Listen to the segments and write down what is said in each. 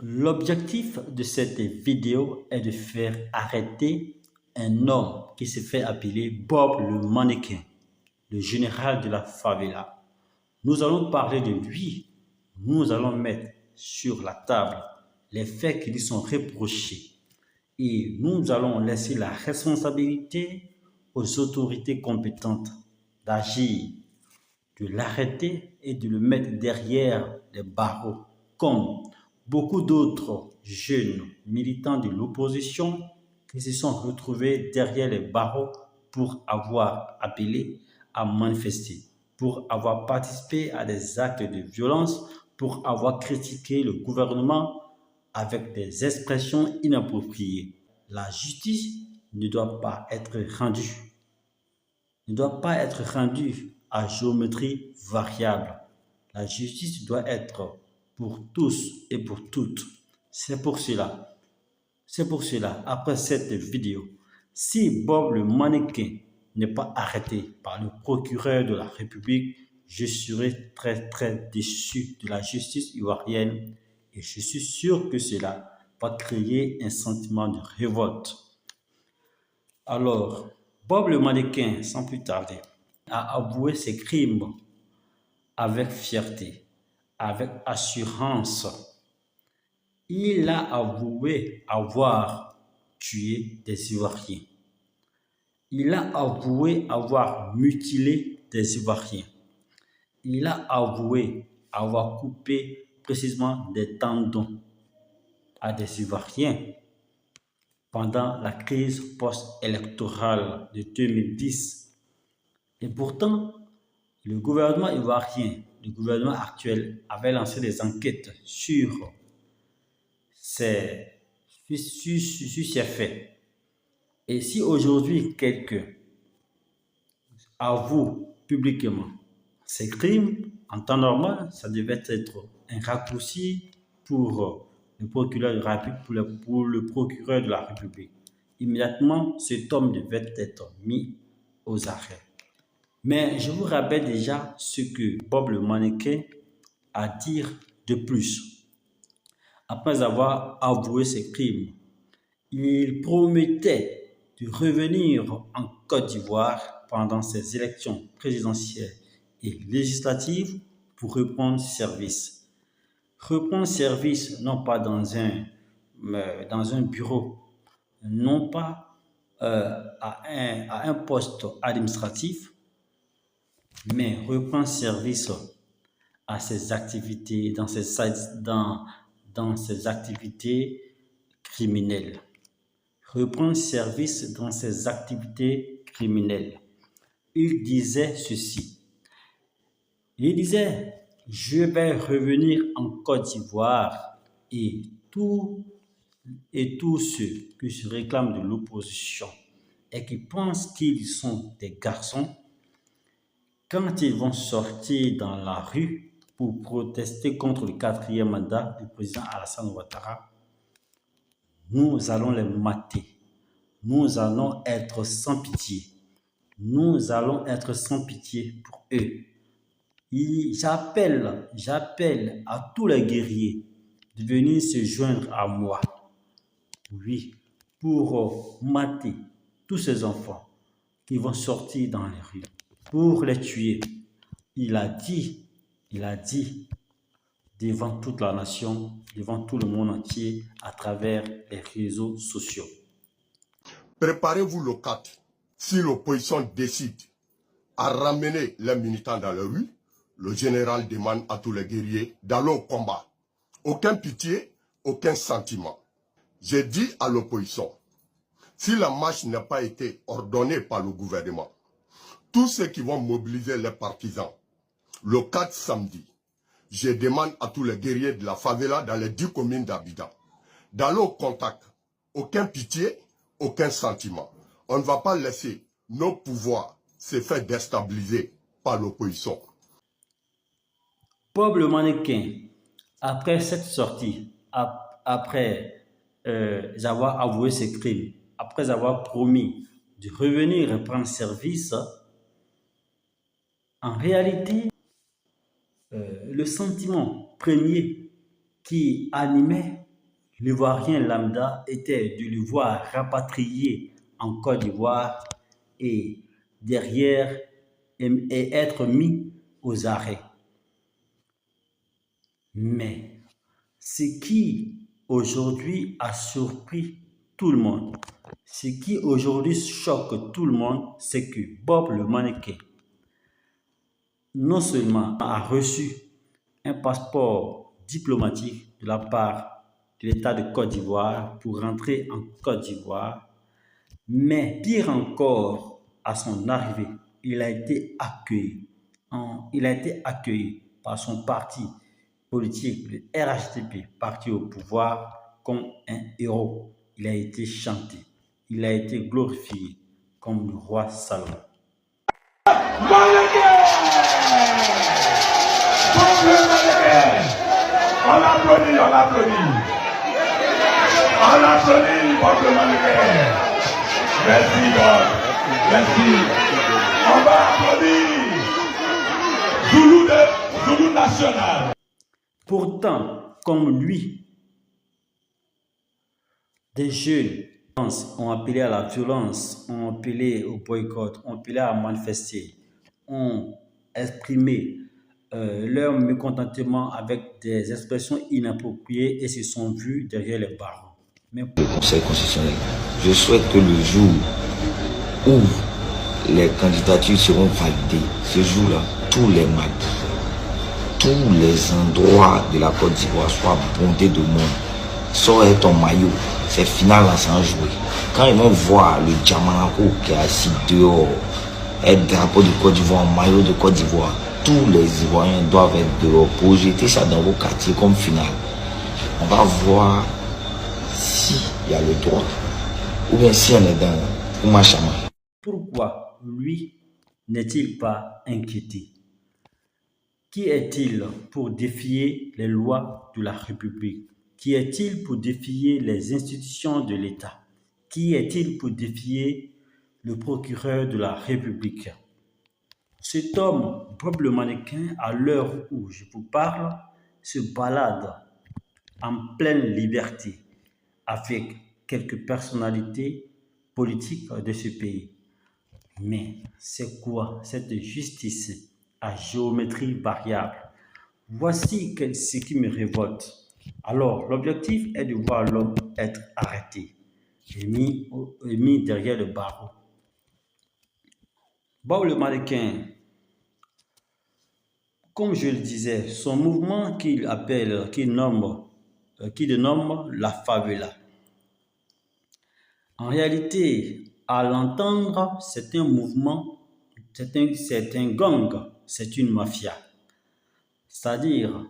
L'objectif de cette vidéo est de faire arrêter un homme qui se fait appeler Bob le mannequin, le général de la favela. Nous allons parler de lui. Nous allons mettre sur la table les faits qui lui sont reprochés. Et nous allons laisser la responsabilité aux autorités compétentes d'agir, de l'arrêter et de le mettre derrière les barreaux, comme beaucoup d'autres jeunes militants de l'opposition qui se sont retrouvés derrière les barreaux pour avoir appelé à manifester, pour avoir participé à des actes de violence, pour avoir critiqué le gouvernement avec des expressions inappropriées. La justice ne doit pas être rendue, ne doit pas être rendue à géométrie variable. La justice doit être pour tous et pour toutes. C'est pour cela, après cette vidéo, si Bob le mannequin n'est pas arrêté par le procureur de la République, je serai très déçu de la justice ivoirienne et je suis sûr que cela va créer un sentiment de révolte. Alors, Bob le mannequin, sans plus tarder, a avoué ses crimes avec fierté, avec assurance. Il a avoué avoir tué des Ivoiriens. Il a avoué avoir mutilé des Ivoiriens. Il a avoué avoir coupé précisément des tendons à des Ivoiriens pendant la crise post-électorale de 2010. Et pourtant, le gouvernement ivoirien, le gouvernement actuel, avait lancé des enquêtes sur ces faits. Et si aujourd'hui quelqu'un avoue publiquement ces crimes, en temps normal, ça devait être un raccourci pour le procureur de la République, pour le procureur de la République. Immédiatement, cet homme devait être mis aux arrêts. Mais je vous rappelle déjà ce que Bob le mannequin a à dire de plus. Après avoir avoué ses crimes, il promettait de revenir en Côte d'Ivoire pendant ces élections présidentielles et législatives pour reprendre service. Reprendre service non pas dans un bureau, non pas à un poste administratif, mais reprendre service à ses activités, dans ses activités criminelles. Reprendre service dans ses activités criminelles. Il disait ceci. Il disait, je vais revenir en Côte d'Ivoire et tous ceux qui se réclament de l'opposition et qui pensent qu'ils sont des garçons, quand ils vont sortir dans la rue pour protester contre le 4e mandat du président Alassane Ouattara, nous allons les mater. Nous allons être sans pitié. Nous allons être sans pitié pour eux. J'appelle à tous les guerriers de venir se joindre à moi. Oui, pour mater tous ces enfants qui vont sortir dans les rues, pour les tuer. Il a dit devant toute la nation, devant tout le monde entier, à travers les réseaux sociaux. Préparez-vous le 4. Si l'opposition décide à ramener les militants dans la rue, le général demande à tous les guerriers d'aller au combat. Aucun pitié, aucun sentiment. J'ai dit à l'opposition, si la marche n'a pas été ordonnée par le gouvernement, tous ceux qui vont mobiliser les partisans, le 4 samedi, je demande à tous les guerriers de la favela dans les 10 communes d'Abidjan d'aller au contact. Aucun pitié, aucun sentiment. On ne va pas laisser nos pouvoirs se faire déstabiliser par l'opposition. Bob le mannequin, après cette sortie, après avoir avoué ses crimes, après avoir promis de revenir et prendre service, en réalité, le sentiment premier qui animait l'Ivoirien lambda était de le voir rapatrié en Côte d'Ivoire et derrière et être mis aux arrêts. Mais ce qui aujourd'hui a surpris tout le monde, ce qui aujourd'hui choque tout le monde, c'est que Bob le mannequin non seulement a reçu un passeport diplomatique de la part de l'État de Côte d'Ivoire pour rentrer en Côte d'Ivoire, mais pire encore, à son arrivée, il a été accueilli. Il a été accueilli par son parti politique, le RHDP, parti au pouvoir, comme un héros. Il a été chanté, il a été glorifié comme le roi Salomon. On l'applaudit, on l'applaudit. On l'applaudit, Bob le mannequin. Merci, Bob. Merci. On va applaudir. Zoulou national. Pourtant, comme lui, des jeunes ont appelé à la violence, ont appelé au boycott, ont appelé à manifester, ont exprimé leur mécontentement avec des expressions inappropriées et se sont vus derrière les barreaux. Mais le Conseil constitutionnel, je souhaite que le jour où les candidatures seront validées, ce jour-là, tous les mardis, tous les endroits de la Côte d'Ivoire soient bondés de monde. Sors ton maillot, c'est final là sans jouer. Quand ils vont voir le Djamanako qui est assis dehors, un drapeau de Côte d'Ivoire, un maillot de Côte d'Ivoire, tous les Ivoiriens doivent être dehors pour jeter ça dans vos quartiers comme finale. On va voir s'il y a le droit ou bien si on est dans Oumachama. Pourquoi lui n'est-il pas inquiété? Qui est-il pour défier les lois de la République? Qui est-il pour défier les institutions de l'État? Qui est-il pour défier le procureur de la République? Cet homme, Bob le mannequin, à l'heure où je vous parle, se balade en pleine liberté avec quelques personnalités politiques de ce pays. Mais c'est quoi cette justice à géométrie variable? Voici ce qui me révolte. Alors, l'objectif est de voir l'homme être arrêté et mis derrière le barreau. Bob le mannequin, comme je le disais, son mouvement qu'il dénomme la favela. En réalité, à l'entendre, c'est un mouvement, c'est un gang, c'est une mafia. C'est-à-dire,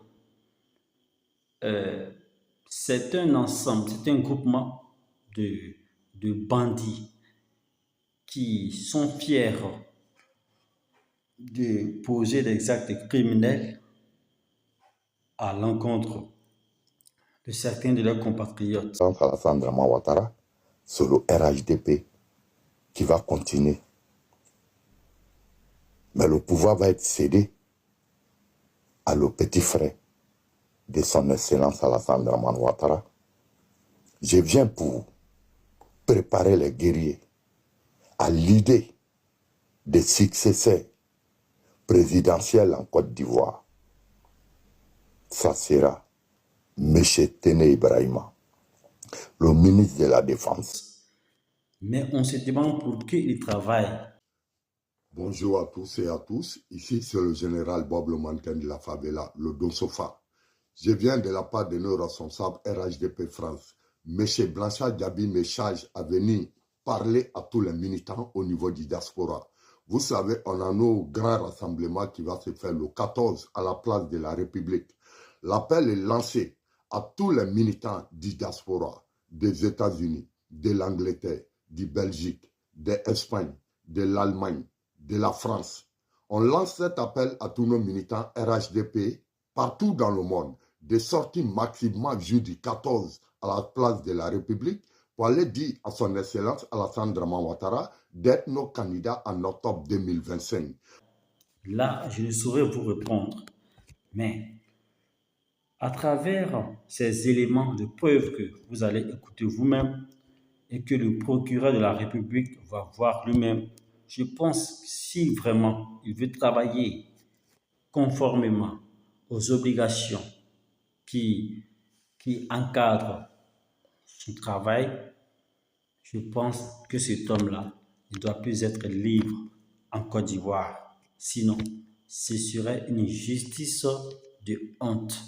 c'est un ensemble, c'est un groupement de bandits qui sont fiers de poser des actes criminels à l'encontre de certains de leurs compatriotes. Alassane Draman Ouattara, c'est le RHDP qui va continuer. Mais le pouvoir va être cédé à le petit frère de son excellence Alassane Draman Ouattara. Je viens pour préparer les guerriers à l'idée des successeurs présidentiels en Côte d'Ivoire. Ça sera M. Téné Ibrahima, le ministre de la Défense. Mais on se demande pour qui il travaille. Bonjour à tous et à tous. Ici, c'est le général Bob le mannequin de la favela, le Don Sofa. Je viens de la part de nos responsables RHDP France. M. Blanchard Diaby me charge à venir parler à tous les militants au niveau du diaspora. Vous savez, on a nos grands rassemblements qui va se faire le 14 à la place de la République. L'appel est lancé à tous les militants du diaspora, des États-Unis, de l'Angleterre, de Belgique, de l'Espagne, de l'Allemagne, de la France. On lance cet appel à tous nos militants RHDP partout dans le monde, de sortir massivement jeudi 14 à la place de la République pour aller dire à son excellence Alassane Draman Ouattara d'être nos candidats en octobre 2025. Là, je ne saurais vous répondre. Mais À travers ces éléments de preuve que vous allez écouter vous-même et que le procureur de la République va voir lui-même, je pense que si vraiment il veut travailler conformément aux obligations qui, qui encadrent son travail, je pense que cet homme-là ne doit plus être libre en Côte d'Ivoire. Sinon, ce serait une justice de honte.